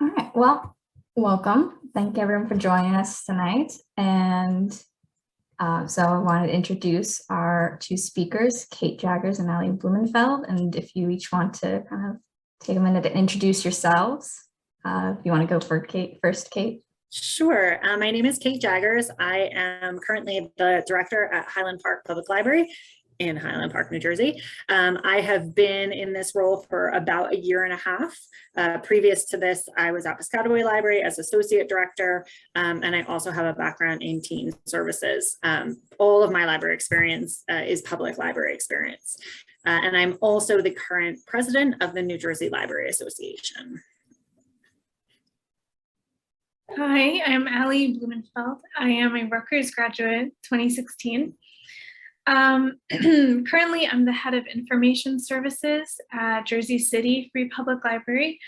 All right, well, welcome. Thank everyone for joining us tonight. And so I wanted to introduce our two speakers, Kate Jaggers and Blumenfeld. And if you each want to kind of take a minute to introduce yourselves, if you want to go for Kate first, Kate. Sure. My name is Kate Jaggers. I am currently the director at Highland Park Public Library in Highland Park, New Jersey. I have been in this role for about a year and a half. Previous to this, I was at Piscataway Library as associate director, and I also have a background in teen services. All of my library experience is public library experience. And I'm also the current president of the New Jersey Library Association. Hi, I'm Blumenfeld. I am a Rutgers graduate, 2016. Currently, I'm the head of information services at Jersey City Free Public Library.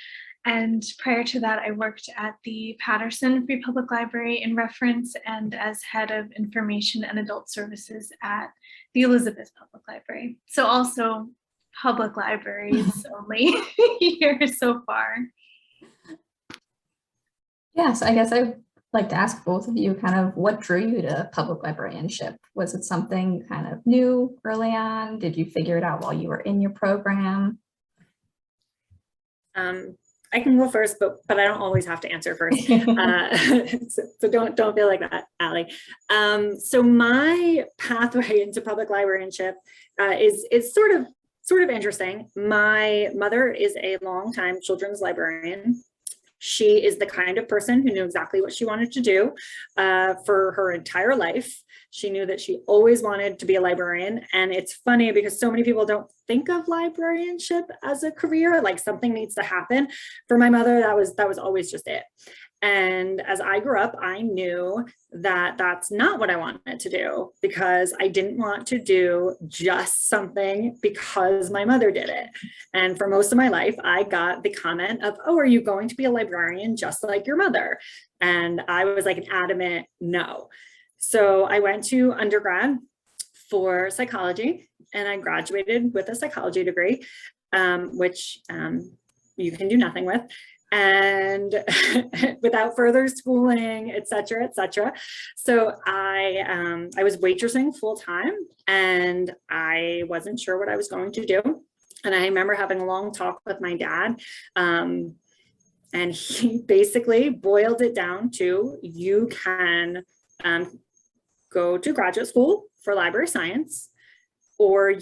And prior to that, I worked at the Patterson Free Public Library in reference and as head of information and adult services at the Elizabeth Public Library. So also public libraries only here so far. Yes, I guess I'd like to ask both of you kind of what drew you to public librarianship? Was it something kind of new early on? Did you figure it out while you were in your program? I can go first, but I don't always have to answer first. So don't feel like that, Allie. So my pathway into public librarianship is sort of interesting. My mother is a longtime children's librarian. She is the kind of person who knew exactly what she wanted to do for her entire life. She knew that she always wanted to be a librarian. And it's funny because so many people don't think of librarianship as a career, like something needs to happen. For my mother, that was always just it. And as I grew up, I knew that that's not what I wanted to do because I didn't want to do just something because my mother did it. And for most of my life, I got the comment of, oh, are you going to be a librarian just like your mother? And I was like an adamant no. So I went to undergrad for psychology and I graduated with a psychology degree, which you can do nothing with. And without further schooling, et cetera, et cetera. So I was waitressing full time and I wasn't sure what I was going to do. And I remember having a long talk with my dad. And he basically boiled it down to, you can go to graduate school for library science, or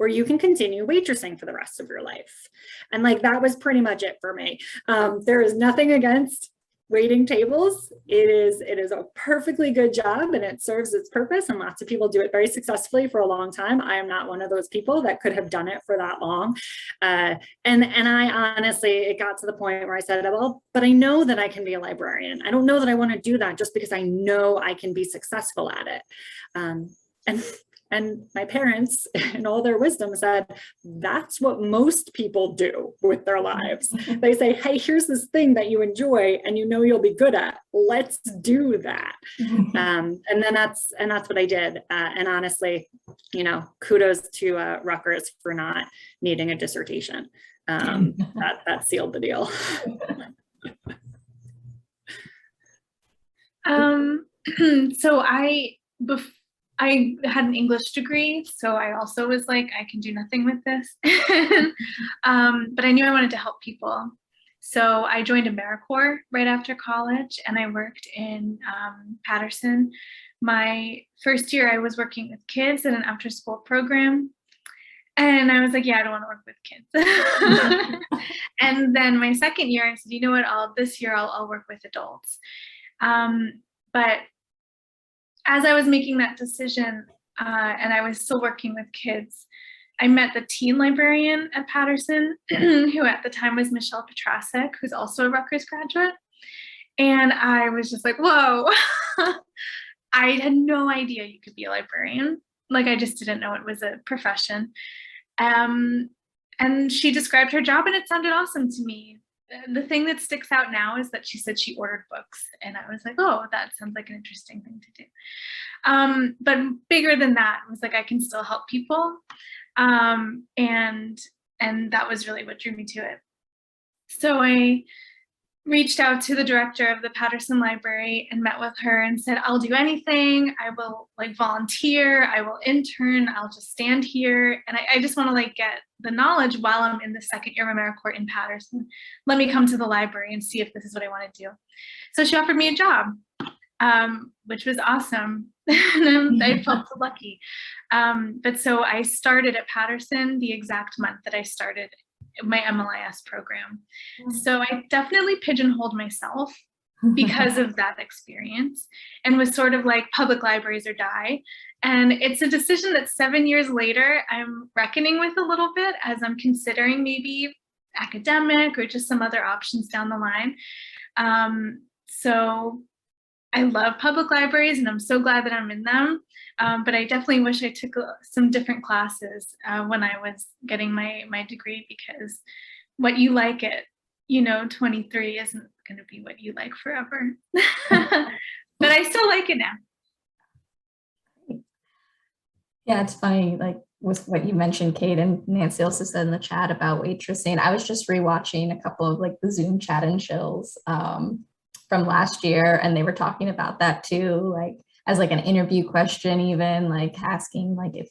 you can continue waitressing for the rest of your life. And like, that was pretty much it for me. There is nothing against waiting tables. It is a perfectly good job and it serves its purpose. And lots of people do it very successfully for a long time. I am not one of those people that could have done it for that long. And I honestly, it got to the point where I said, well, but I know that I can be a librarian. I don't know that I want to do that just because I know I can be successful at it. And my parents, in all their wisdom, said, that's what most people do with their lives. They say, hey, here's this thing that you enjoy and you know you'll be good at. Let's do that. And that's what I did. And honestly, you know, kudos to Rutgers for not needing a dissertation. That sealed the deal. So I had an English degree, so I also was like, I can do nothing with this. But I knew I wanted to help people. So I joined AmeriCorps right after college and I worked in Patterson. My first year I was working with kids in an after school program. And I was like, yeah, I don't want to work with kids. And then my second year, I said, you know what, this year I'll work with adults. But as I was making that decision and I was still working with kids, I met the teen librarian at Patterson, who at the time was Michelle Petrasek, who's also a Rutgers graduate. And I was just like, whoa, I had no idea you could be a librarian. Like, I just didn't know it was a profession. And she described her job and it sounded awesome to me. The thing that sticks out now is that she said she ordered books and I was like, oh, that sounds like an interesting thing to do. But bigger than that was like, I can still help people. And that was really what drew me to it. So I reached out to the director of the Patterson Library and met with her and said, I'll do anything. I will like volunteer. I will intern. I'll just stand here. And I just want to like get the knowledge while I'm in the second year of AmeriCorps in Patterson. Let me come to the library and see if this is what I want to do. So she offered me a job, which was awesome. And I felt so lucky. But so I started at Patterson the exact month that I started my MLIS program. So I definitely pigeonholed myself because of that experience and was sort of like public libraries or die. And it's a decision that 7 years later, I'm reckoning with a little bit as I'm considering maybe academic or just some other options down the line. So I love public libraries and I'm so glad that I'm in them. But I definitely wish I took some different classes when I was getting my degree, because what you like at, 23 isn't going to be what you like forever. But I still like it now. Yeah, it's funny, like with what you mentioned, Kate, and Nancy also said in the chat about waitressing. I was just rewatching a couple of like the Zoom chat and chills from last year, and they were talking about that too, like as like an interview question, even like asking like if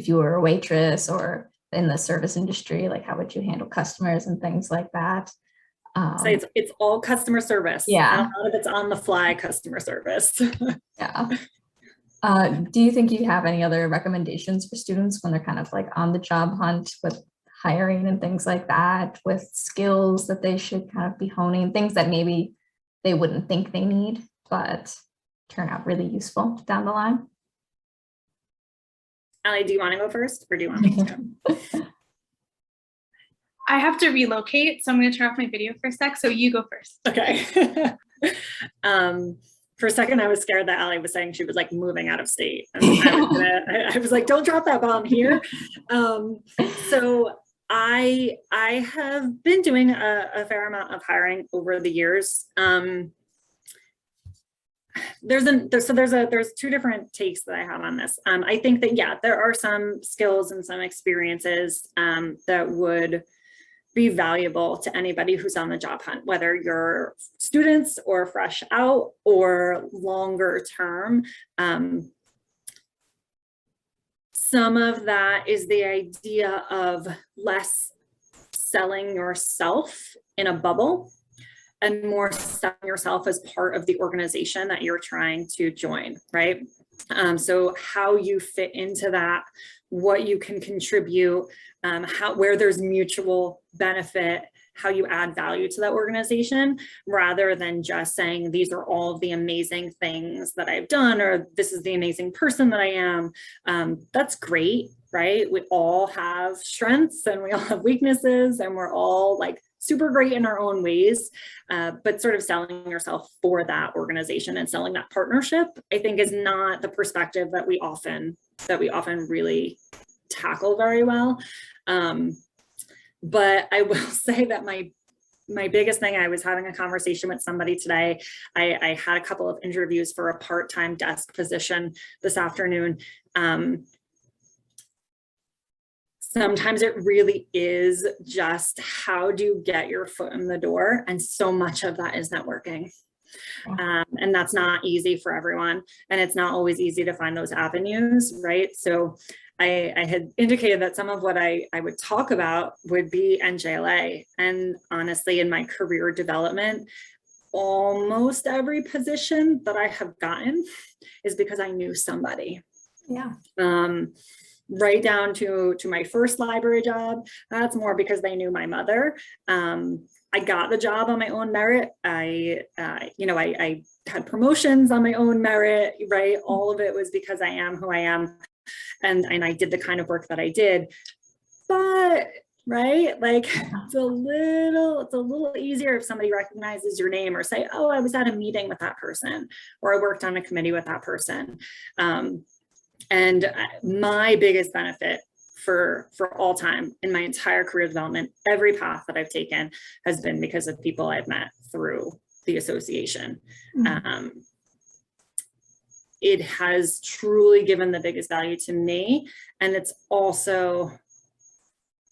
you were a waitress or in the service industry, like how would you handle customers and things like that. So it's all customer service. Yeah, a lot of it's on the fly customer service. yeah. Do you think you have any other recommendations for students when they're kind of like on the job hunt with hiring and things like that, with skills that they should kind of be honing, things that maybe they wouldn't think they need, but turn out really useful down the line? Allie, do you want to go first or do you want me to? I have to relocate, so I'm going to turn off my video for a sec. So you go first. Okay. For a second, I was scared that Allie was saying she was like moving out of state. And I was like, don't drop that bomb here. So I have been doing a fair amount of hiring over the years. There's two different takes that I have on this. I think that, yeah, there are some skills and some experiences that would be valuable to anybody who's on the job hunt, whether you're students or fresh out or longer term. Some of that is the idea of less selling yourself in a bubble and more selling yourself as part of the organization that you're trying to join, right? So how you fit into that, what you can contribute, where there's mutual benefit, how you add value to that organization, rather than just saying, these are all of the amazing things that I've done, or this is the amazing person that I am. That's great, right? We all have strengths and we all have weaknesses, and we're all like super great in our own ways, but sort of selling yourself for that organization and selling that partnership, I think, is not the perspective that we often really tackle very well. But I will say that my biggest thing, I was having a conversation with somebody today. I had a couple of interviews for a part-time desk position this afternoon. Sometimes it really is just how do you get your foot in the door? And so much of that is networking. And that's not easy for everyone. And it's not always easy to find those avenues, right? So I had indicated that some of what I would talk about would be Njla. And honestly, in my career development, almost every position that I have gotten is because I knew somebody. Yeah. Right down to my first library job, that's more because they knew my mother. I got the job on my own merit. I had promotions on my own merit, right? All of it was because I am who I am, and I did the kind of work that I did. But right, like it's a little easier if somebody recognizes your name or say, oh, I was at a meeting with that person, or I worked on a committee with that person. And my biggest benefit for all time in my entire career development, every path that I've taken has been because of people I've met through the association. Mm-hmm. It has truly given the biggest value to me. And it's also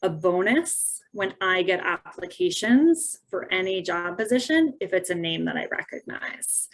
a bonus when I get applications for any job position if it's a name that I recognize.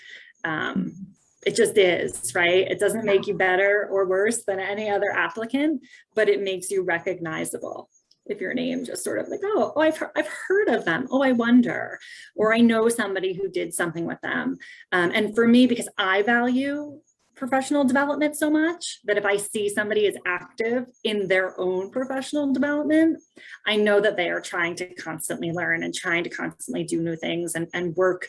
It just is, right? It doesn't make you better or worse than any other applicant, but it makes you recognizable. If your name just sort of like, oh, I've heard of them. Oh, I wonder, or I know somebody who did something with them. And for me, because I value professional development so much, that if I see somebody is active in their own professional development, I know that they are trying to constantly learn and trying to constantly do new things and work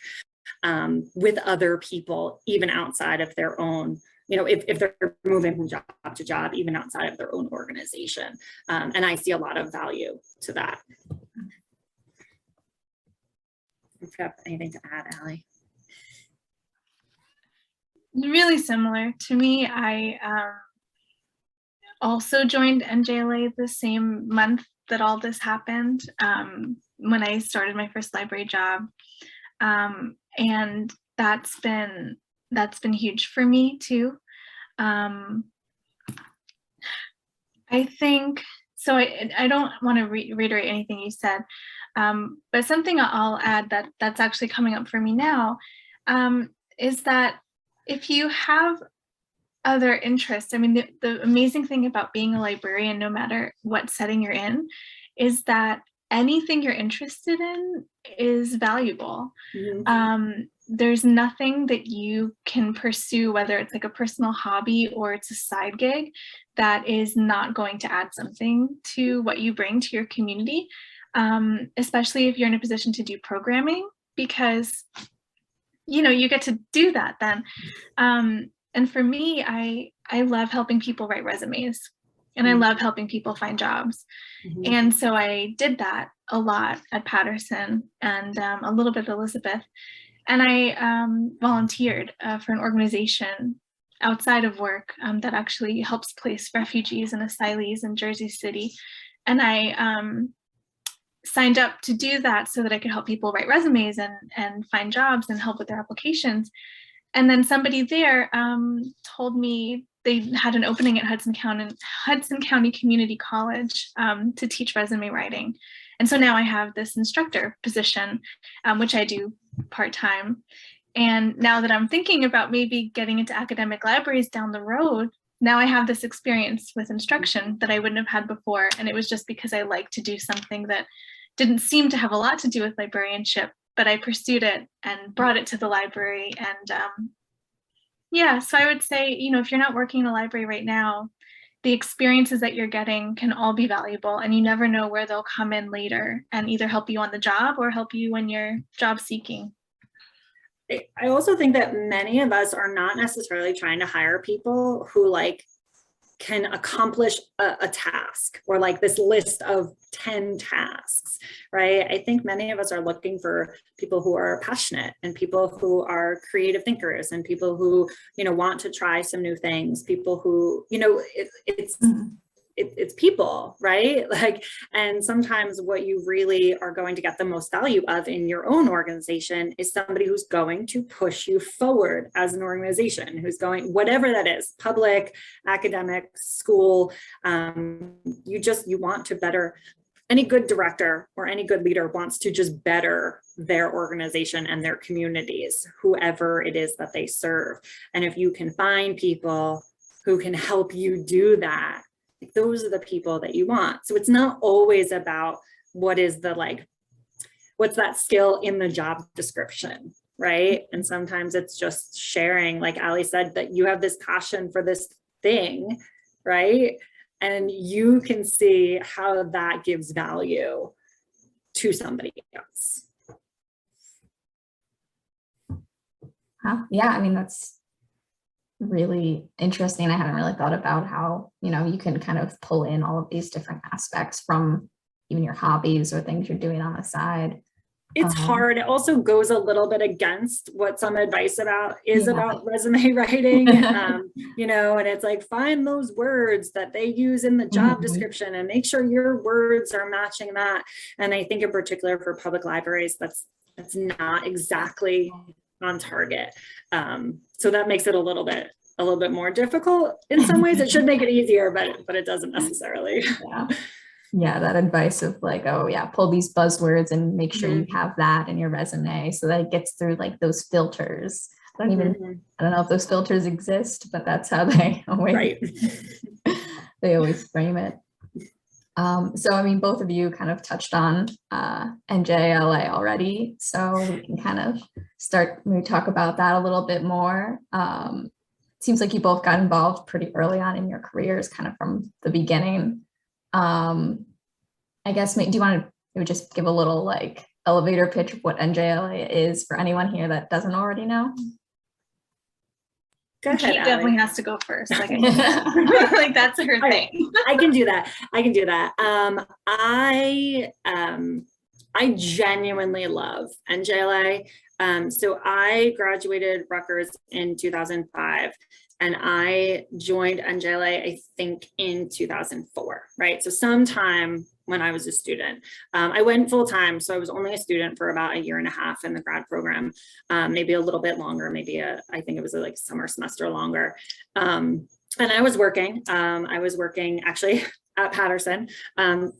with other people, even outside of their own, you know, if they're moving from job to job, even outside of their own organization. And I see a lot of value to that. If you have anything to add, Allie? Really similar to me. I also joined Njla the same month that all this happened, when I started my first library job. And that's been huge for me too. I think, so I don't want to reiterate anything you said, but something I'll add that's actually coming up for me now, is that if you have other interests, I mean, the amazing thing about being a librarian, no matter what setting you're in, is that anything you're interested in is valuable. Mm-hmm. There's nothing that you can pursue, whether it's like a personal hobby or it's a side gig, that is not going to add something to what you bring to your community, especially if you're in a position to do programming, because, you know, you get to do that then. And for me, I love helping people write resumes. And I love helping people find jobs. Mm-hmm. And so I did that a lot at Patterson and a little bit at Elizabeth. And I volunteered for an organization outside of work that actually helps place refugees and asylees in Jersey City. And I signed up to do that so that I could help people write resumes and find jobs and help with their applications. And then somebody there told me they had an opening at Hudson County Community College to teach resume writing. And so now I have this instructor position, which I do part-time. And now that I'm thinking about maybe getting into academic libraries down the road, now I have this experience with instruction that I wouldn't have had before. And it was just because I like to do something that didn't seem to have a lot to do with librarianship, but I pursued it and brought it to the library. And yeah, so I would say, you know, if you're not working in a library right now, the experiences that you're getting can all be valuable, and you never know where they'll come in later and either help you on the job or help you when you're job seeking. I also think that many of us are not necessarily trying to hire people who like can accomplish a task or like this list of 10 tasks, right? I think many of us are looking for people who are passionate and people who are creative thinkers and people who, you know, want to try some new things, people who, you know, it's people, right? Like, and sometimes what you really are going to get the most value of in your own organization is somebody who's going to push you forward as an organization, who's going, whatever that is, public, academic, school, you want to better. Any good director or any good leader wants to just better their organization and their communities, whoever it is that they serve. And if you can find people who can help you do that, those are the people that you want. So it's not always about what is the like, what's that skill in the job description, right? And sometimes it's just sharing, like Ali said, that you have this passion for this thing, right? And you can see how that gives value to somebody else. Yeah, I mean, that's really interesting. I hadn't really thought about how, you know, you can kind of pull in all of these different aspects from even your hobbies or things you're doing on the side. It's hard. It also goes a little bit against what some advice about resume writing, you know, and it's like, find those words that they use in the job description and make sure your words are matching that. And I think in particular for public libraries, that's not exactly on target. So that makes it a little bit more difficult in some ways. It should make it easier, but it doesn't necessarily. Yeah. Yeah, that advice of like, oh yeah, pull these buzzwords and make sure you have that in your resume so that it gets through like those filters. I don't know if those filters exist, but that's how they always, Right. they always frame it. So I mean, both of you kind of touched on NJLA already, so we can kind of start, maybe talk about that a little bit more. Seems like you both got involved pretty early on in your careers, kind of from the beginning. I guess, do you want to just give a little like elevator pitch of what NJLA is for anyone here that doesn't already know? Go ahead, Kate definitely has to go first. Like, like that's her thing. I can do that. I can do that. I genuinely love NJLA. So I graduated Rutgers in 2005 and I joined NJLA, I think in 2004, right? So sometime when I was a student, I went full time. So I was only a student for about a year and a half in the grad program, maybe a little bit longer, maybe I think it was like summer semester longer. And I was working actually at Patterson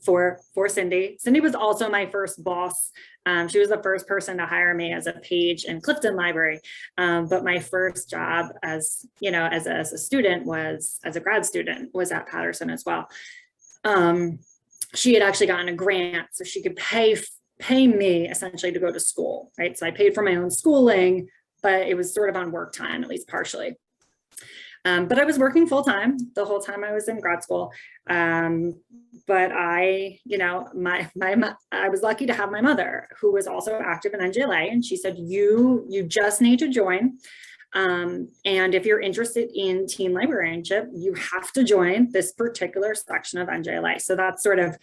for Cindy. Cindy was also my first boss. She was the first person to hire me as a page in Clifton Library. But my first job as a student as a grad student was at Patterson as well. She had actually gotten a grant so she could pay me essentially to go to school, right? So I paid for my own schooling, but it was sort of on work time, at least partially. But I was working full time the whole time I was in grad school. But I was lucky to have my mother, who was also active in NJLA, and she said, you just need to join. And if you're interested in teen librarianship, you have to join this particular section of NJLA. So that's sort of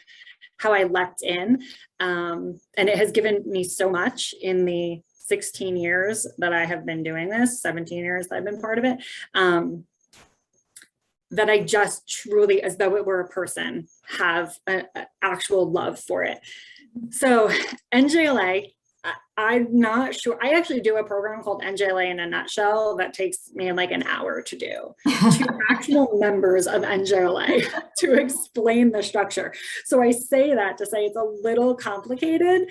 how I leapt in. And it has given me so much in the 16 years that I have been doing this, 17 years that I've been part of it, that I just truly, as though it were a person, have an actual love for it. So NJLA, I'm not sure. I actually do a program called NJLA in a nutshell that takes me like an hour to do to actual members of NJLA to explain the structure. So I say that to say it's a little complicated.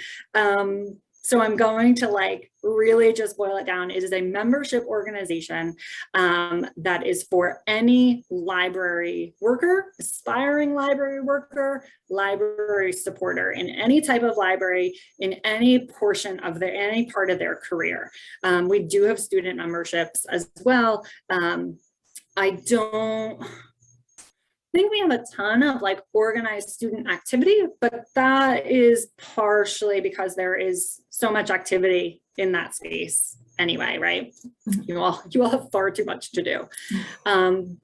So I'm going to like really just boil it down. It is a membership organization that is for any library worker, aspiring library worker, library supporter in any type of library, in any portion of any part of their career. We do have student memberships as well. I don't think we have a ton of like organized student activity, but that is partially because there is so much activity in that space anyway, right? You all have far too much to do.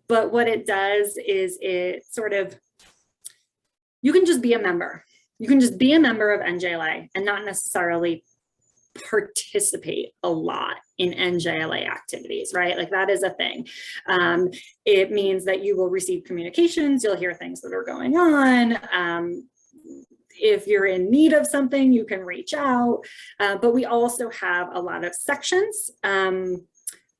But what it does is it sort of, you can just be a member. You can just be a member of NJLA and not necessarily participate a lot in NJLA activities, right? Like that is a thing. It means that you will receive communications, you'll hear things that are going on. If you're in need of something, you can reach out. But we also have a lot of sections,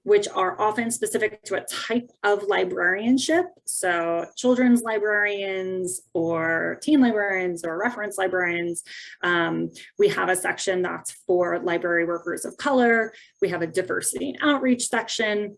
which are often specific to a type of librarianship. So children's librarians or teen librarians or reference librarians. We have a section that's for library workers of color. We have a diversity and outreach section.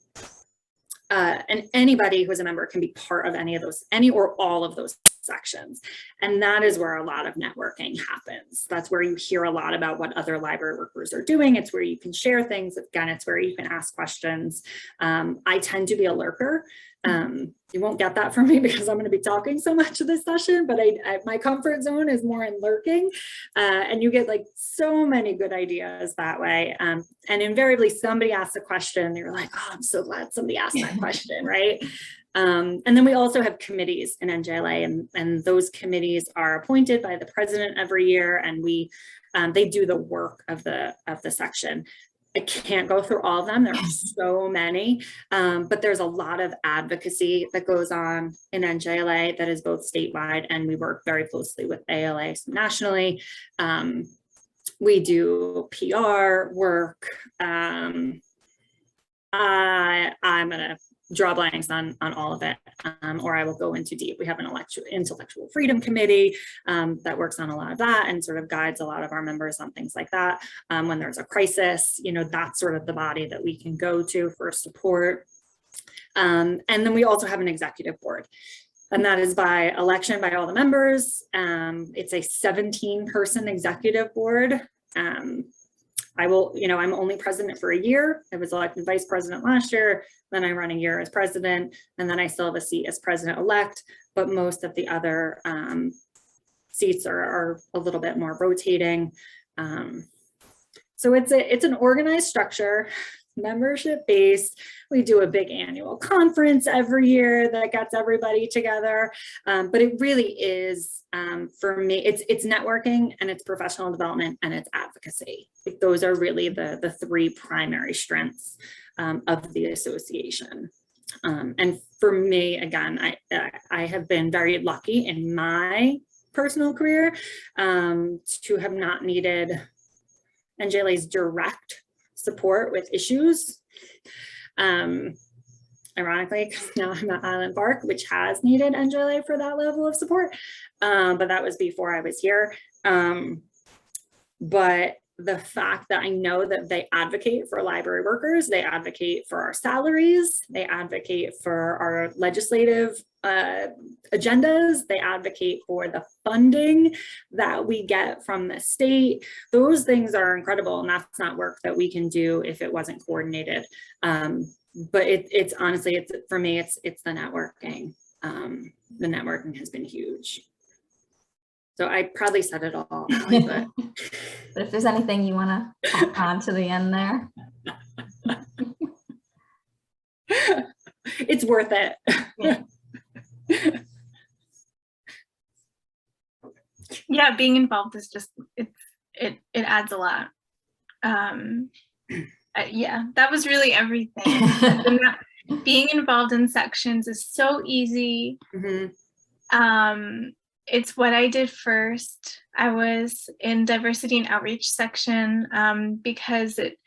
And anybody who is a member can be part of any of those, any or all of those sections. And that is where a lot of networking happens. That's where you hear a lot about what other library workers are doing. It's where you can share things. Again, it's where you can ask questions. I tend to be a lurker. You won't get that from me because I'm going to be talking so much of this session, but my comfort zone is more in lurking, and you get like so many good ideas that way. And invariably somebody asks a question and you're like, oh, I'm so glad somebody asked that question, right? And then we also have committees in NJLA, and those committees are appointed by the president every year, and they do the work of the section. I can't go through all of them. There are so many, but there's a lot of advocacy that goes on in NJLA that is both statewide, and we work very closely with ALA nationally. We do PR work. I'm gonna draw blanks on all of it, or I will go into deep. We have an intellectual freedom committee that works on a lot of that and sort of guides a lot of our members on things like that. When there's a crisis, you know, that's sort of the body that we can go to for support. And then we also have an executive board, and that is by election by all the members. It's a 17-person executive board. I will, you know, I'm only president for a year. I was elected vice president last year, then I run a year as president, and then I still have a seat as president-elect, but most of the other seats are a little bit more rotating. So it's an organized structure, membership-based. We do a big annual conference every year that gets everybody together, but it really is, for me, it's networking and it's professional development and it's advocacy. Like, those are really the three primary strengths of the association. And for me, again, I have been very lucky in my personal career to have not needed Njla's direct support with issues. Ironically, because now I'm at Island Park, which has needed Njla for that level of support, but that was before I was here. But the fact that I know that they advocate for library workers, they advocate for our salaries, they advocate for our legislative agendas, they advocate for the funding that we get from the state. Those things are incredible, and that's not work that we can do if it wasn't coordinated. But it's honestly, for me, it's the networking. The networking has been huge. So I probably said it all, but if there's anything you want to tack on to the end there. It's worth it. Yeah. Yeah, being involved is just, it adds a lot. Yeah, that was really everything. Being involved in sections is so easy. Mm-hmm. It's what I did first. I was in diversity and outreach section because it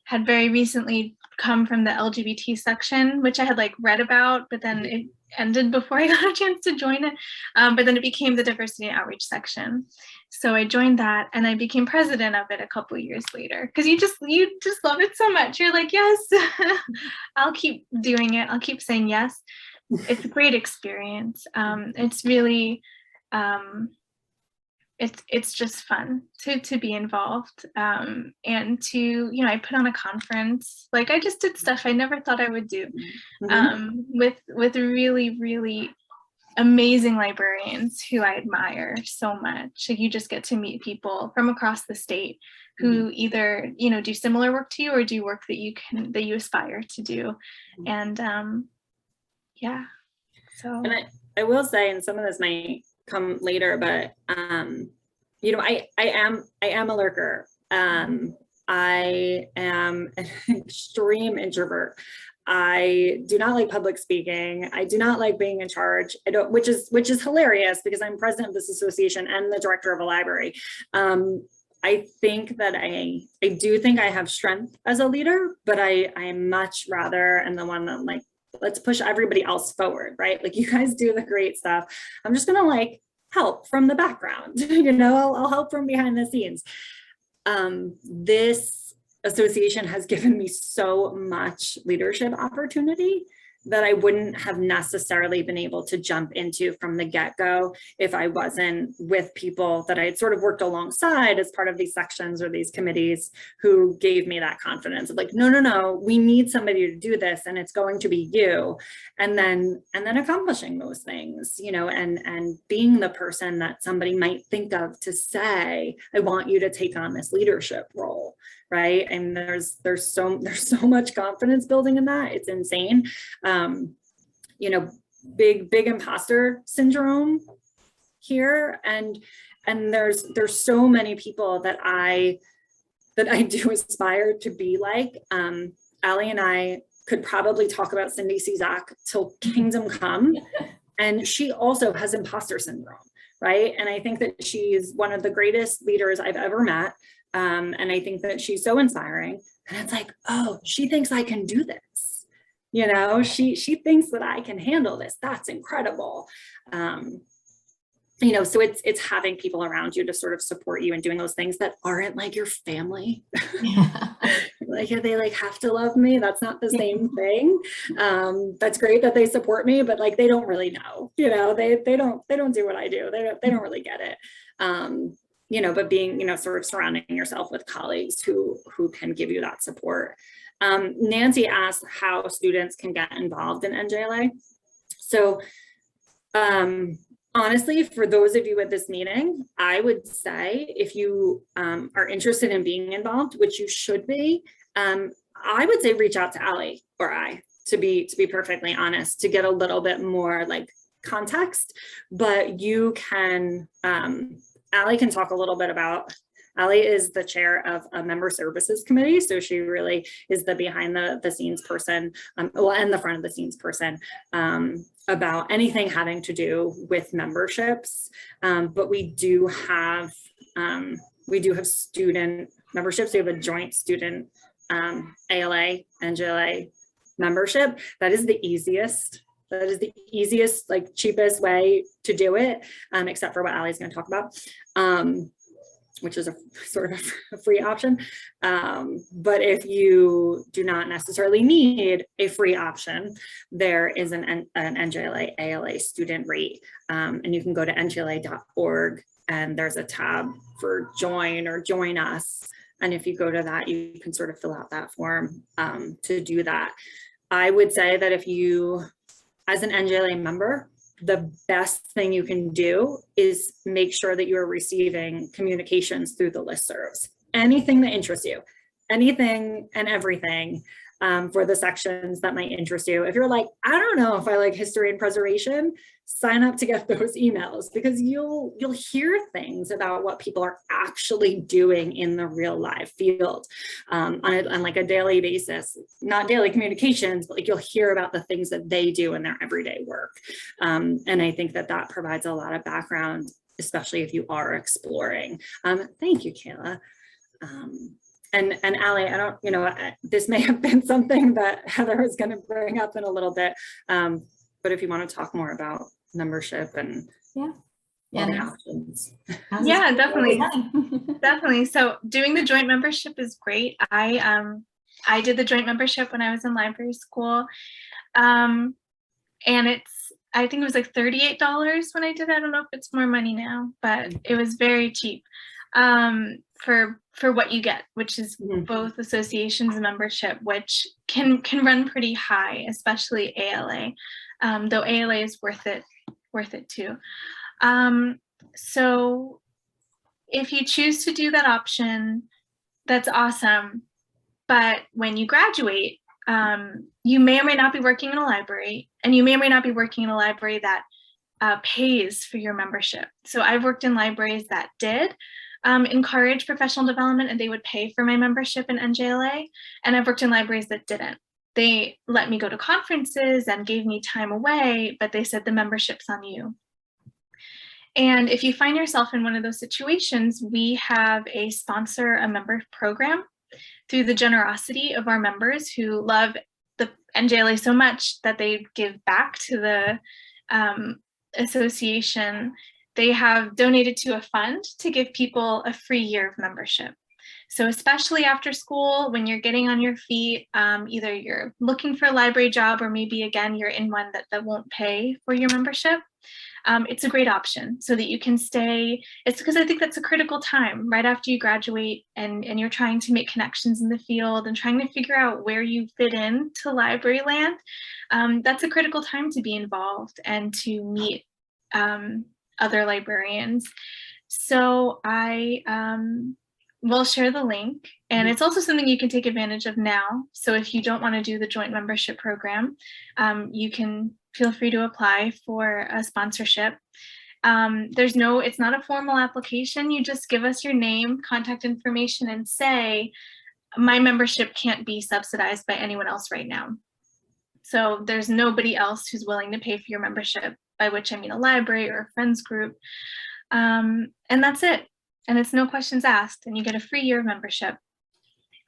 had very recently come from the LGBT section, which I had like read about, but then it ended before I got a chance to join it. But then it became the diversity and outreach section. So I joined that and I became president of it a couple of years later, because you just love it so much. You're like, yes, I'll keep doing it. I'll keep saying yes. It's a great experience. It's really, it's just fun to be involved, and to, you know, I put on a conference, like I just did stuff I never thought I would do, with really, really amazing librarians who I admire so much. Like, you just get to meet people from across the state who either, you know, do similar work to you or do work that you aspire to do. And yeah, so. And I will say, and some of this might come later, but you know, I am a lurker. I am an extreme introvert. I do not like public speaking. I do not like being in charge. I don't, which is hilarious because I'm president of this association and the director of a library. I think that I do think I have strength as a leader, but I am much rather, and the one that, like, let's push everybody else forward, right? Like, you guys do the great stuff. I'm just gonna, like, help from the background, you know, I'll help from behind the scenes. This association has given me so much leadership opportunity that I wouldn't have necessarily been able to jump into from the get-go if I wasn't with people that I had sort of worked alongside as part of these sections or these committees who gave me that confidence of, like, no, we need somebody to do this and it's going to be you. And then accomplishing those things, you know, and being the person that somebody might think of to say, I want you to take on this leadership role. Right. And there's so much confidence building in that. It's insane. You know, big imposter syndrome here. And there's so many people that I do aspire to be like. Allie and I could probably talk about Cindy Cizak till kingdom come. And she also has imposter syndrome. Right. And I think that she's one of the greatest leaders I've ever met. And I think that she's so inspiring, and it's like, oh, she thinks I can do this. you know, she thinks that I can handle this. That's incredible. You know, so it's having people around you to sort of support you and doing those things that aren't like your family. Yeah. Like, they like have to love me. That's not the same thing. That's great that they support me, but like, they don't really know, you know, they don't do what I do. They don't really get it. You know, but being, you know, sort of surrounding yourself with colleagues who can give you that support. Nancy asked how students can get involved in NJLA. So, honestly, for those of you at this meeting, I would say if you are interested in being involved, which you should be, I would say reach out to Allie or I, to be perfectly honest, to get a little bit more like context. But you can, Allie can talk a little bit about, Allie is the chair of a member services committee. So she really is the behind the scenes person, well, and the front of the scenes person about anything having to do with memberships. But we do have student memberships. We have a joint student ALA, NJLA membership. That is the easiest. That is the easiest, like cheapest way to do it, except for what Allie's going to talk about. Which is a sort of a free option. But if you do not necessarily need a free option, there is an NJLA ALA student rate. And you can go to njla.org and there's a tab for join or join us. And if you go to that, you can sort of fill out that form to do that. I would say that if you, as an NJLA member, the best thing you can do is make sure that you're receiving communications through the listservs. Anything that interests you, anything and everything for the sections that might interest you. If you're like, I don't know if I like history and preservation, sign up to get those emails, because you'll hear things about what people are actually doing in the real live field on like a daily basis, not daily communications, but like you'll hear about the things that they do in their everyday work. And I think that provides a lot of background, especially if you are exploring. Thank you, Kayla. And Allie, I don't, you know, this may have been something that Heather was going to bring up in a little bit, but if you want to talk more about membership and all the options. Yeah, definitely. Definitely. So doing the joint membership is great. I did the joint membership when I was in library school. And I think it was like $38 when I did it. I don't know if it's more money now, but it was very cheap for what you get, which is both associations and membership, which can run pretty high, especially ALA, though ALA is worth it too. So if you choose to do that option, that's awesome. But when you graduate, you may or may not be working in a library, and you may or may not be working in a library that pays for your membership. So I've worked in libraries that did encourage professional development, and they would pay for my membership in NJLA. And I've worked in libraries that didn't. They let me go to conferences and gave me time away, but they said the membership's on you. And if you find yourself in one of those situations, we have a sponsor a member program through the generosity of our members who love the NJLA so much that they give back to the association. They have donated to a fund to give people a free year of membership. So especially after school, when you're getting on your feet, either you're looking for a library job, or maybe again, you're in one that won't pay for your membership. It's a great option so that you can stay. It's because I think that's a critical time right after you graduate, and you're trying to make connections in the field and trying to figure out where you fit in to library land. That's a critical time to be involved and to meet other librarians. So I will share the link, and it's also something you can take advantage of now. So if you don't want to do the joint membership program, you can feel free to apply for a sponsorship. It's not a formal application. You just give us your name, contact information, and say, my membership can't be subsidized by anyone else right now. So there's nobody else who's willing to pay for your membership, by which I mean a library or a friends group. And that's it. And it's no questions asked, and you get a free year of membership.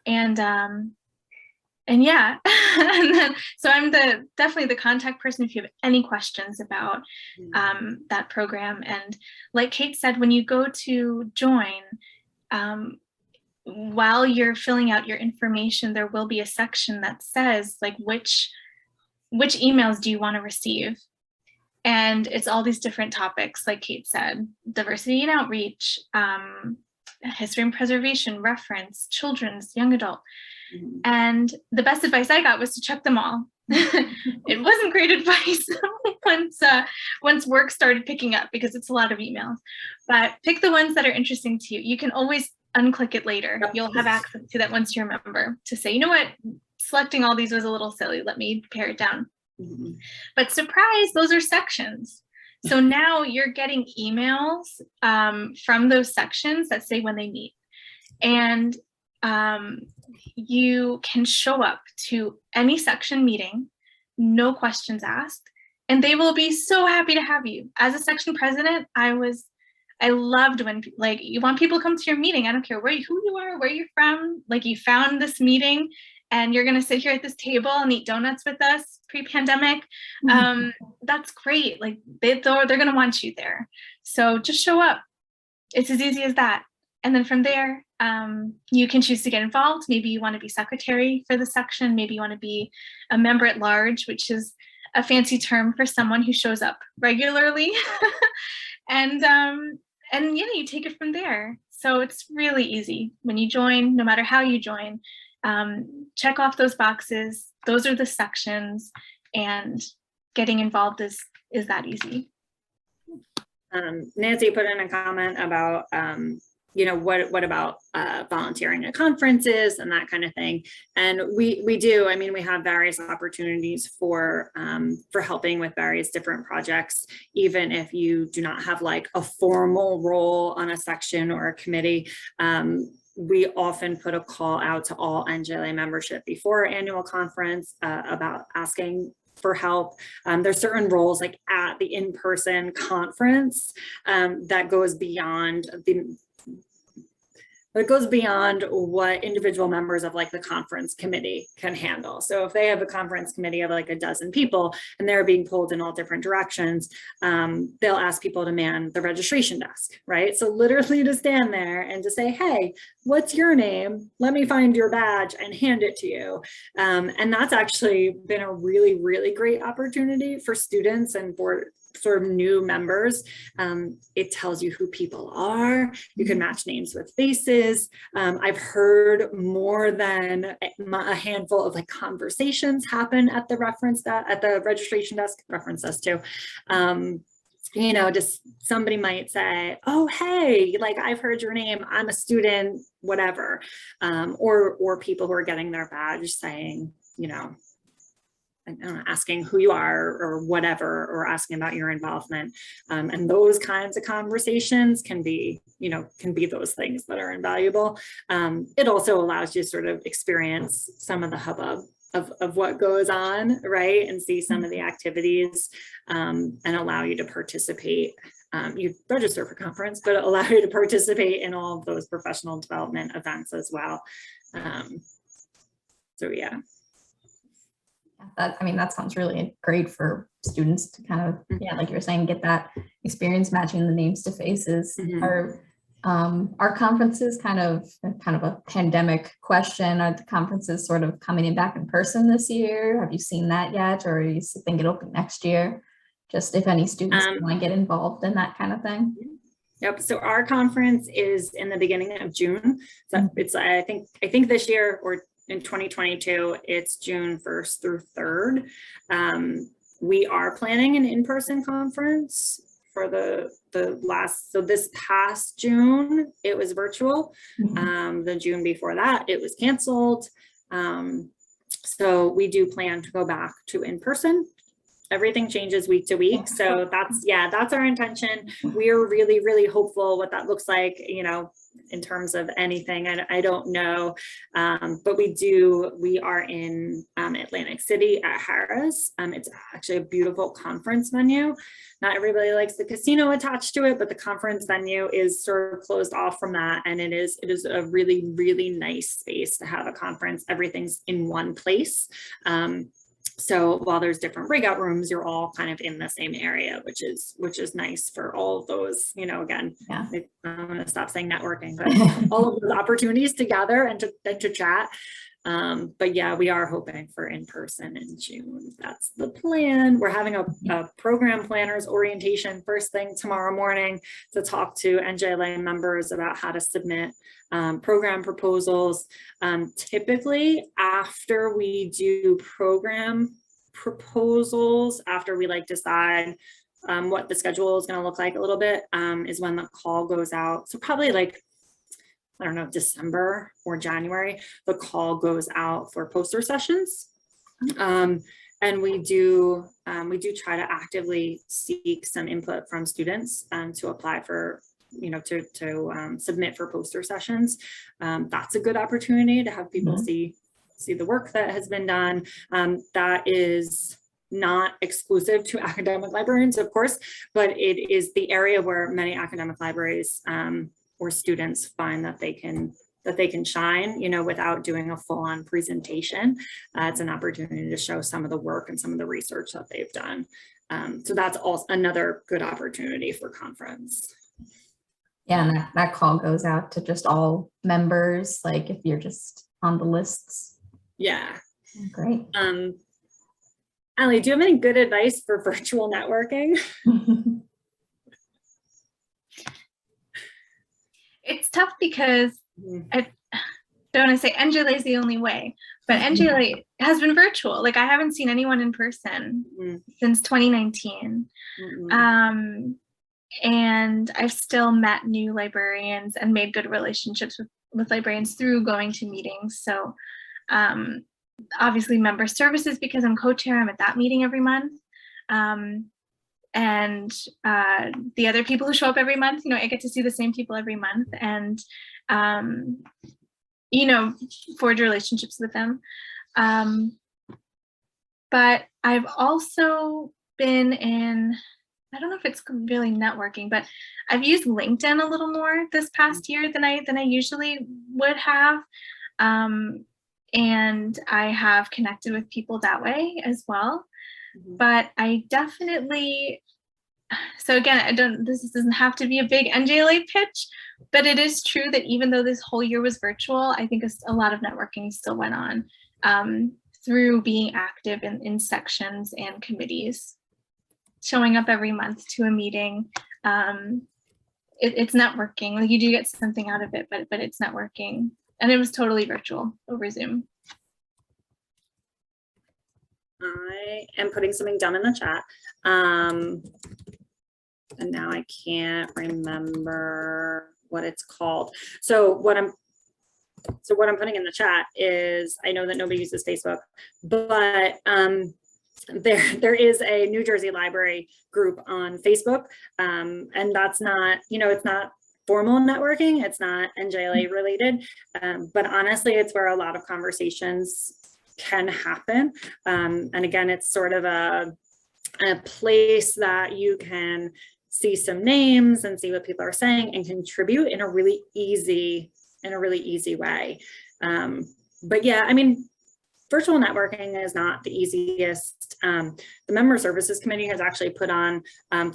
And and yeah, and then, so I'm definitely the contact person if you have any questions about that program. And like Kate said, when you go to join, while you're filling out your information, there will be a section that says like which emails do you want to receive. And it's all these different topics, like Kate said, diversity and outreach, history and preservation, reference, children's, young adult. And the best advice I got was to check them all. It wasn't great advice once work started picking up, because it's a lot of emails, but pick the ones that are interesting to you. You can always unclick it later. You'll have access to that once you remember to say, you know what, selecting all these was a little silly. Let me pare it down. But surprise, those are sections. So now you're getting emails from those sections that say when they meet. And you can show up to any section meeting, no questions asked, and they will be so happy to have you. As a section president, I loved when, like, you want people to come to your meeting. I don't care who you are, where you're from, like, you found this meeting and you're gonna sit here at this table and eat donuts with us pre-pandemic. That's great. Like, they're gonna want you there. So just show up. It's as easy as that. And then from there, you can choose to get involved. Maybe you want to be secretary for the section. Maybe you want to be a member at large, which is a fancy term for someone who shows up regularly. And yeah, you take it from there. So it's really easy when you join, no matter how you join. Check off those boxes. Those are the sections, and getting involved is that easy. Nancy put in a comment about what about volunteering at conferences and that kind of thing. And we do, I mean, we have various opportunities for helping with various different projects, even if you do not have like a formal role on a section or a committee. We often put a call out to all Njla membership before our annual conference about asking for help. There's certain roles like at the in-person conference that goes beyond what individual members of like the conference committee can handle. So if they have a conference committee of like a dozen people and they're being pulled in all different directions, they'll ask people to man the registration desk, right? So literally to stand there and to say, hey, what's your name? Let me find your badge and hand it to you. And that's actually been a really, really great opportunity for students and for sort of new members. It tells you who people are. You can match names with faces. I've heard more than a handful of like conversations happen at the registration desk, reference desk too. Just somebody might say, oh, hey, like I've heard your name, I'm a student, whatever. Or people who are getting their badge saying, asking who you are or whatever, or asking about your involvement. And those kinds of conversations can be those things that are invaluable. It also allows you to sort of experience some of the hubbub of what goes on, right? And see some of the activities and allow you to participate. You register for conference, but allow you to participate in all of those professional development events as well. So yeah. That sounds really great for students to kind of, like you were saying, get that experience matching the names to faces. Are conferences kind of a pandemic question? Are the conferences sort of coming in back in person this year? Have you seen that yet? Or you think it'll be next year? Just if any students want to get involved in that kind of thing. Yep. So our conference is in the beginning of June. So it's, I think this year, or in 2022, it's June 1st through 3rd. We are planning an in-person conference for this past June, it was virtual. The June before that, it was canceled. So we do plan to go back to in-person. Everything changes week to week. So that's our intention. We are really, really hopeful what that looks like, in terms of anything. I don't know, but we are in Atlantic City at Harris. It's actually a beautiful conference venue. Not everybody likes the casino attached to it, but the conference venue is sort of closed off from that. And it is a really, really nice space to have a conference. Everything's in one place. So while there's different breakout rooms, you're all kind of in the same area, which is nice for all of those, you know, again, Yeah. I'm going to stop saying networking, but all of those opportunities to gather and to chat. But yeah, we are hoping for in-person in June. That's the plan. We're having a program planners orientation first thing tomorrow morning to talk to Njla members about how to submit program proposals. Typically after we do program proposals, after we decide what the schedule is going to look like a little bit, is when the call goes out. So probably I don't know, December or January, the call goes out for poster sessions. And we do try to actively seek some input from students to apply for, you know, to submit for poster sessions. That's a good opportunity to have people see the work that has been done. That is not exclusive to academic librarians, of course, but it is the area where many academic libraries or students find that they can shine, you know, without doing a full-on presentation. It's an opportunity to show some of the work and some of the research that they've done. So that's also another good opportunity for conference. Yeah, and that call goes out to just all members, like if you're just on the lists. Yeah. Great. Allie, do you have any good advice for virtual networking? It's tough because I don't want to say Njla is the only way, but Njla has been virtual. Like I haven't seen anyone in person since 2019. And I've still met new librarians and made good relationships with librarians through going to meetings. So obviously member services, because I'm co-chair, I'm at that meeting every month. And the other people who show up every month, you know, I get to see the same people every month and, you know, forge relationships with them. But I've also been in, I don't know if it's really networking, but I've used LinkedIn a little more this past year than I usually would have. And I have connected with people that way as well. But I definitely, so again, this doesn't have to be a big Njla pitch, but it is true that even though this whole year was virtual, I think a lot of networking still went on through being active in sections and committees. Showing up every month to a meeting, it's networking. Like you do get something out of it, but it's networking. And it was totally virtual over Zoom. I am putting something down in the chat. And now I can't remember what it's called. So what I'm putting in the chat is, I know that nobody uses Facebook, but there is a New Jersey library group on Facebook. And that's not, you know, it's not formal networking. It's not Njla related. But honestly, it's where a lot of conversations can happen. And again, it's sort of a place that you can see some names and see what people are saying and contribute in a really easy way. But yeah, I mean, virtual networking is not the easiest. The Member Services Committee has actually put on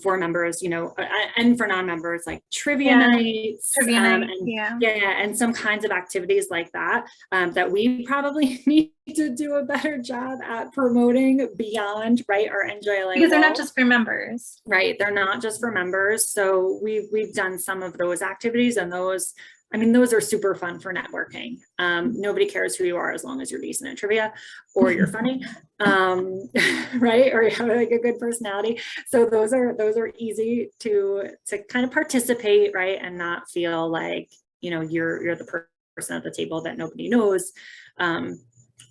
for members, you know, and for non-members, like trivia nights, and some kinds of activities like that, that we probably need to do a better job at promoting beyond, right, our Njla. Because they're not just for members. Right, they're not just for members. So we've done some of those activities, and those, I mean, those are super fun for networking. Nobody cares who you are as long as you're decent at trivia or you're funny, right? Or you have like a good personality. So those are easy to kind of participate, right? And not feel like, you know, you're the person at the table that nobody knows.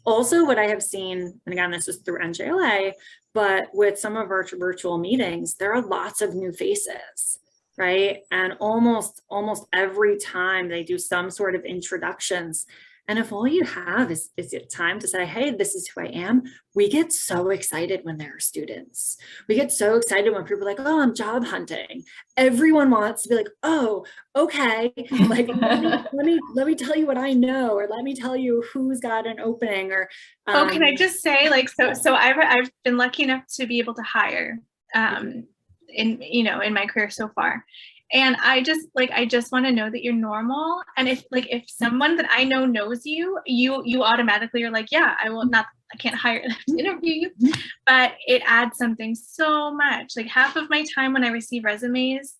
Also, what I have seen, and again, this is through Njla, but with some of our virtual meetings, there are lots of new faces. right? And almost every time they do some sort of introductions. And if all you have is time to say, hey, this is who I am, we get so excited when there are students. We get so excited when people are like, oh, I'm job hunting. Everyone wants to be like, oh, okay. Like, let me tell you what I know, or let me tell you who's got an opening, or oh, can I just say, like, so I've been lucky enough to be able to hire in my career so far. And I just want to know that you're normal. And if someone that I know knows you automatically are like, yeah, I can't hire them to interview you, but it adds something so much. Like half of my time when I receive resumes,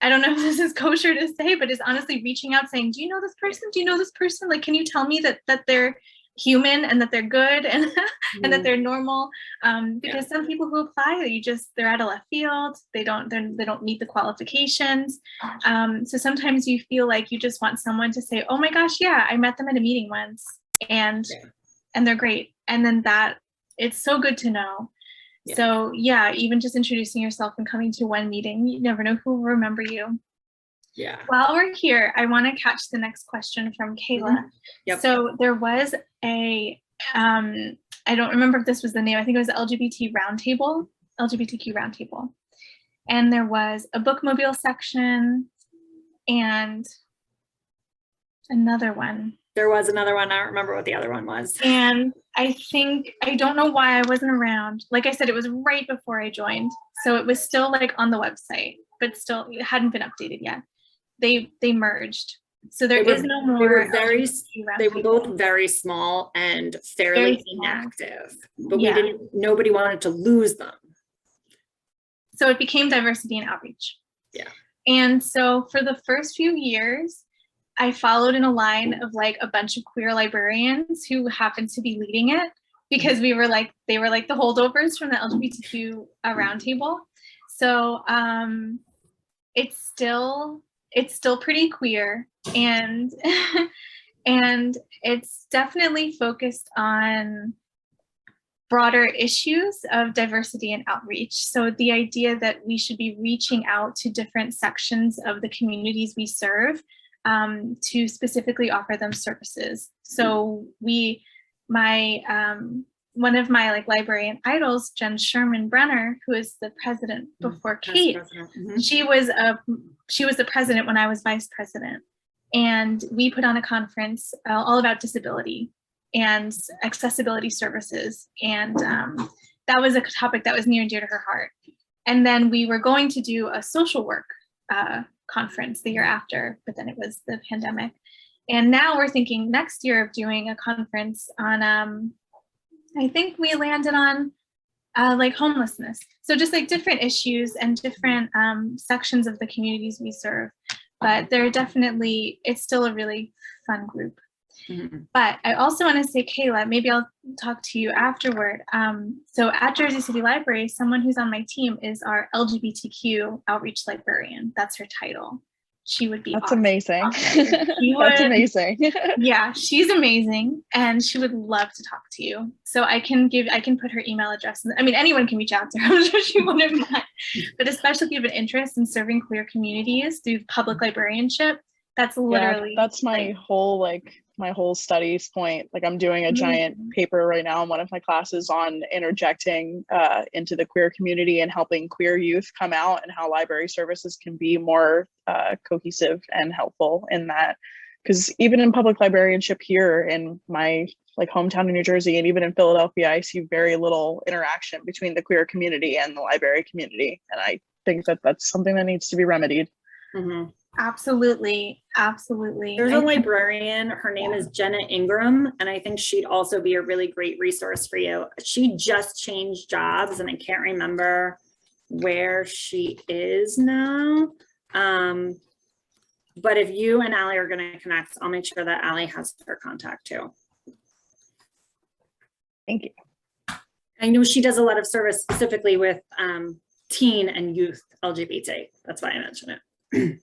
I don't know if this is kosher to say, but is honestly reaching out saying, do you know this person? Do you know this person? Like, can you tell me that they're human and that they're good and and that they're normal, because some people who apply, they're out of left field, they don't meet the qualifications, so sometimes you feel like you just want someone to say, oh my gosh, yeah, I met them at a meeting once and they're great, and then that it's so good to know. So yeah, even just introducing yourself and coming to one meeting, you never know who will remember you. While we're here, I want to catch the next question from Kayla. So there was a, I don't remember if this was the name, I think it was the LGBTQ roundtable. And there was a bookmobile section and another one. There was another one. I don't remember what the other one was. And I don't know why I wasn't around. Like I said, it was right before I joined. So it was still like on the website, but still it hadn't been updated yet. They merged. So there is no more. They were both very small and fairly inactive, but nobody wanted to lose them. So it became diversity and outreach. And so for the first few years, I followed in a line of like a bunch of queer librarians who happened to be leading it, because they were like the holdovers from the LGBTQ roundtable. So it's still pretty queer, and and it's definitely focused on broader issues of diversity and outreach. So the idea that we should be reaching out to different sections of the communities we serve to specifically offer them services. So one of my like librarian idols, Jen Sherman Brenner, who is the president before Kate, she was the president when I was vice president. And we put on a conference all about disability and accessibility services. And that was a topic that was near and dear to her heart. And then we were going to do a social work conference the year after, but then it was the pandemic. And now we're thinking next year of doing a conference on, I think we landed on like homelessness. So just like different issues and different sections of the communities we serve. But it's still a really fun group. But I also want to say, Kayla, maybe I'll talk to you afterward. So at Jersey City Library, someone who's on my team is our LGBTQ outreach librarian. That's her title. She would be That's awesome. Amazing. That's amazing. Yeah, she's amazing, and she would love to talk to you. So I can put her email address. I mean, anyone can reach out to her. I'm sure she wouldn't mind. But especially if you have an interest in serving queer communities through public librarianship, that's literally that's my whole studies point. Like I'm doing a giant paper right now in one of my classes on interjecting into the queer community and helping queer youth come out, and how library services can be more cohesive and helpful in that. Because even in public librarianship here in my hometown in New Jersey, and even in Philadelphia, I see very little interaction between the queer community and the library community. And I think that that's something that needs to be remedied. Absolutely. There's a librarian, her name is Jenna Ingram, and I think she'd also be a really great resource for you. She just changed jobs, and I can't remember where she is now. But if you and Allie are going to connect, I'll make sure that Allie has her contact too. Thank you. I know she does a lot of service specifically with teen and youth LGBT. That's why I mentioned it.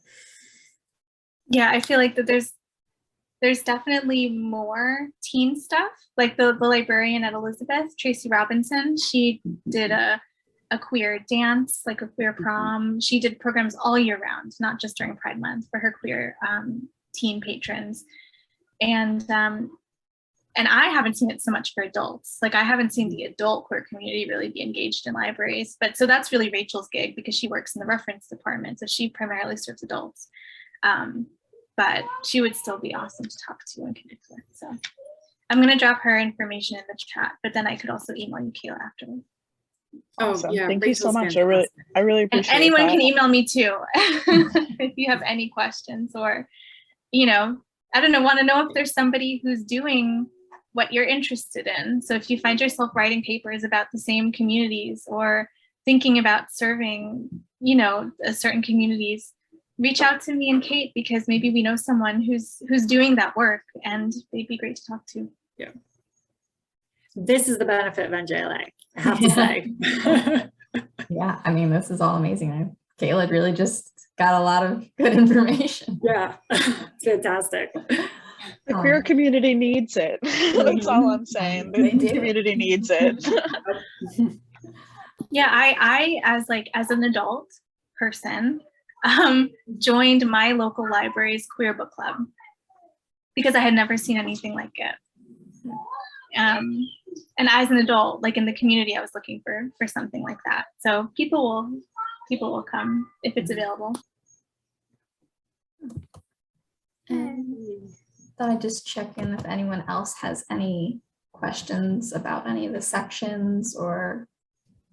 Yeah, I feel like that there's definitely more teen stuff. Like the librarian at Elizabeth, Tracy Robinson, she did a queer dance, like a queer prom. She did programs all year round, not just during Pride Month, for her queer teen patrons. And I haven't seen it so much for adults. Like I haven't seen the adult queer community really be engaged in libraries. But so that's really Rachel's gig, because she works in the reference department. So she primarily serves adults. But she would still be awesome to talk to and connect with. So I'm going to drop her information in the chat, but then I could also email you, Kayla, afterwards. Awesome. Yeah, Thank Rachel's you so much. fantastic. I really And appreciate anyone that. can email me too if you have any questions, or, you know, I don't know, want to know if there's somebody who's doing what you're interested in. So if you find yourself writing papers about the same communities or thinking about serving, you know, certain communities, reach out to me and Kate, because maybe we know someone who's doing that work and they'd be great to talk to. Yeah. This is the benefit of Njla, I have to say. Yeah, I mean, this is all amazing. Kayla really just got a lot of good information. Yeah, fantastic. The queer community needs it. That's all I'm saying. The community needs it. Yeah, I as an adult person, joined my local library's queer book club because I had never seen anything like it. And as an adult, like in the community, I was looking for something like that. So people will come if it's available. And thought I'd just check in if anyone else has any questions about any of the sections or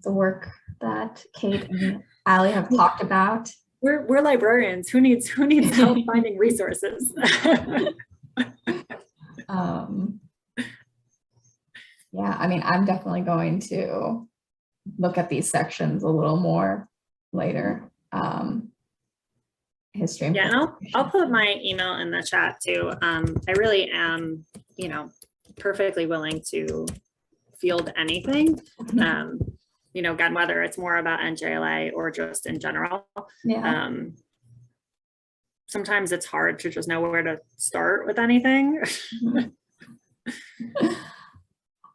the work that Kate and Allie have talked about. We're librarians. Who needs help finding resources? Yeah, I mean, I'm definitely going to look at these sections a little more later. History. Yeah, and I'll put my email in the chat too. I really am, you know, perfectly willing to field anything. You know, again, whether it's more about Njla or just in general. Yeah. Sometimes it's hard to just know where to start with anything.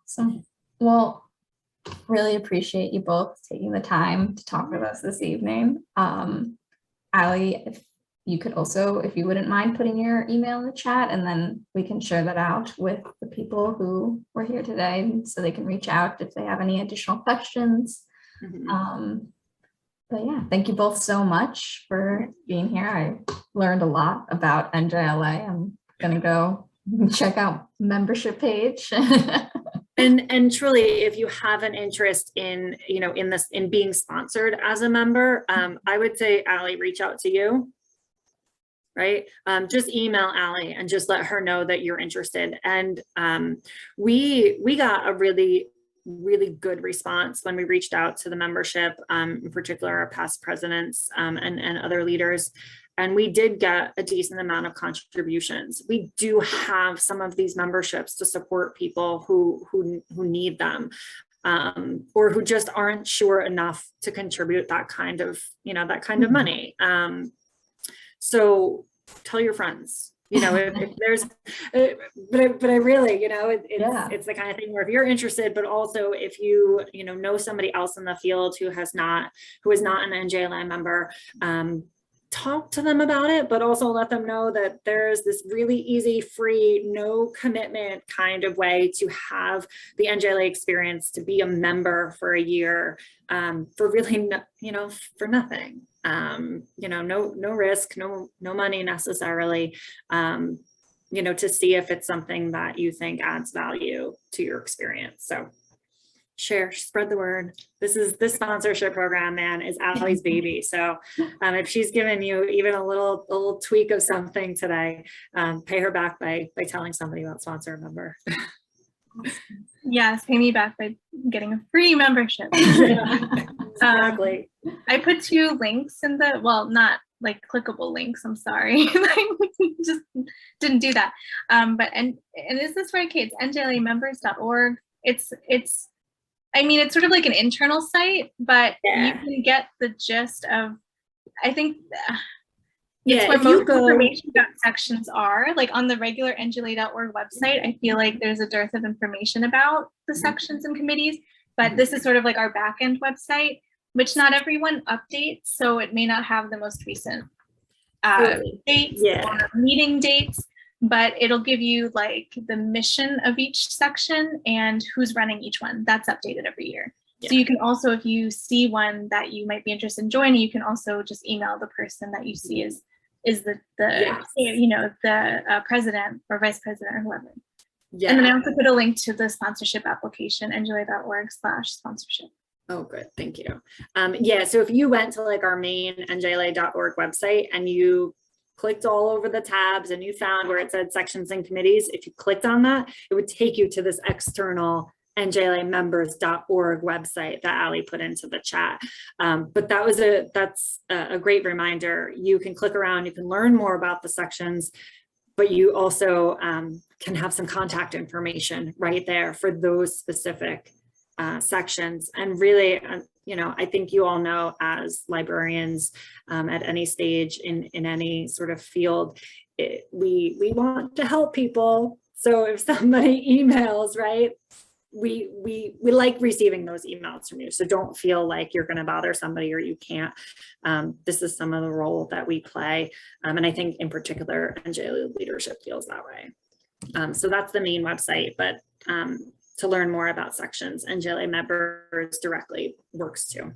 So, well, really appreciate you both taking the time to talk with us this evening. Allie, if you could also, if you wouldn't mind putting your email in the chat, and then we can share that out with the people who were here today so they can reach out if they have any additional questions. But yeah, thank you both so much for being here. I learned a lot about Njla. I'm gonna go check out membership page. And truly, if you have an interest in, you know, in being sponsored as a member, I would say, Allie, reach out to you, right? Just email Allie and just let her know that you're interested. And we got a really good response when we reached out to the membership, in particular our past presidents and other leaders. And we did get a decent amount of contributions. We do have some of these memberships to support people who need them, or who just aren't sure enough to contribute that kind of, you know, that kind of money. So tell your friends, you know, if there's, but I really, you know, it's the kind of thing where if you're interested, but also if you know somebody else in the field who is not an Njla member, talk to them about it, but also let them know that there's this really easy, free, no commitment kind of way to have the Njla experience, to be a member for a year, for really, you know, for nothing. You know, no risk, no money necessarily, you know, to see if it's something that you think adds value to your experience. So share, spread the word. This sponsorship program, man, is Allie's baby. So if she's given you even a little tweak of something today, pay her back by telling somebody about sponsor a member. Yes, pay me back by getting a free membership. Exactly. I put 2 links in the, well, not like clickable links, I'm sorry. Just didn't do that. But and is this right, Kate? It's njlamembers.org. I mean, it's sort of like an internal site, but you can get the gist of, I think, it's where most information about sections are. Like on the regular njla.org website, I feel like there's a dearth of information about the sections and committees, but this is sort of like our back end website which not everyone updates, so it may not have the most recent dates or meeting dates, but it'll give you like the mission of each section and who's running each one. That's updated every year. So you can also, if you see one that you might be interested in joining, you can also just email the person that you see is the you know, the president or vice president or whoever. And then I also put a link to the sponsorship application, njla.org/sponsorship. Oh, good. Thank you. Yeah. So if you went to like our main njla.org website and you clicked all over the tabs and you found where it said sections and committees, if you clicked on that, it would take you to this external njlamembers.org website that Ali put into the chat. But that's a great reminder. You can click around, you can learn more about the sections, but you also can have some contact information right there for those specific sections. And really, you know, I think you all know as librarians at any stage in any sort of field, we want to help people. So if somebody emails, right, we like receiving those emails from you. So don't feel like you're going to bother somebody or you can't. This is some of the role that we play. And I think in particular, Njla leadership feels that way. So that's the main website, but to learn more about sections, Njla members directly works too.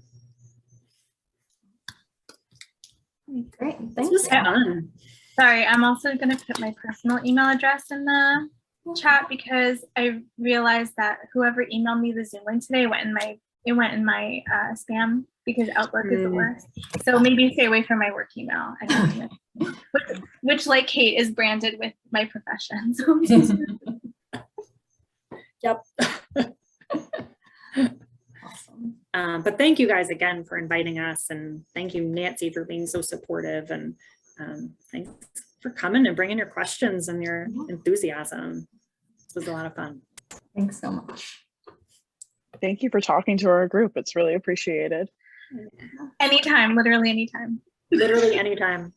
Great, This thanks. was fun. Sorry, I'm also going to put my personal email address in the chat because I realized that whoever emailed me the Zoom link today went in my spam because Outlook is the worst. So maybe stay away from my work email. I don't know. Which, like Kate, is branded with my profession. So Yep. Awesome. But thank you guys again for inviting us, and thank you, Nancy, for being so supportive, and thanks for coming and bringing your questions and your enthusiasm. This was a lot of fun. Thanks so much. Thank you for talking to our group. It's really appreciated. anytime, literally anytime. Literally anytime.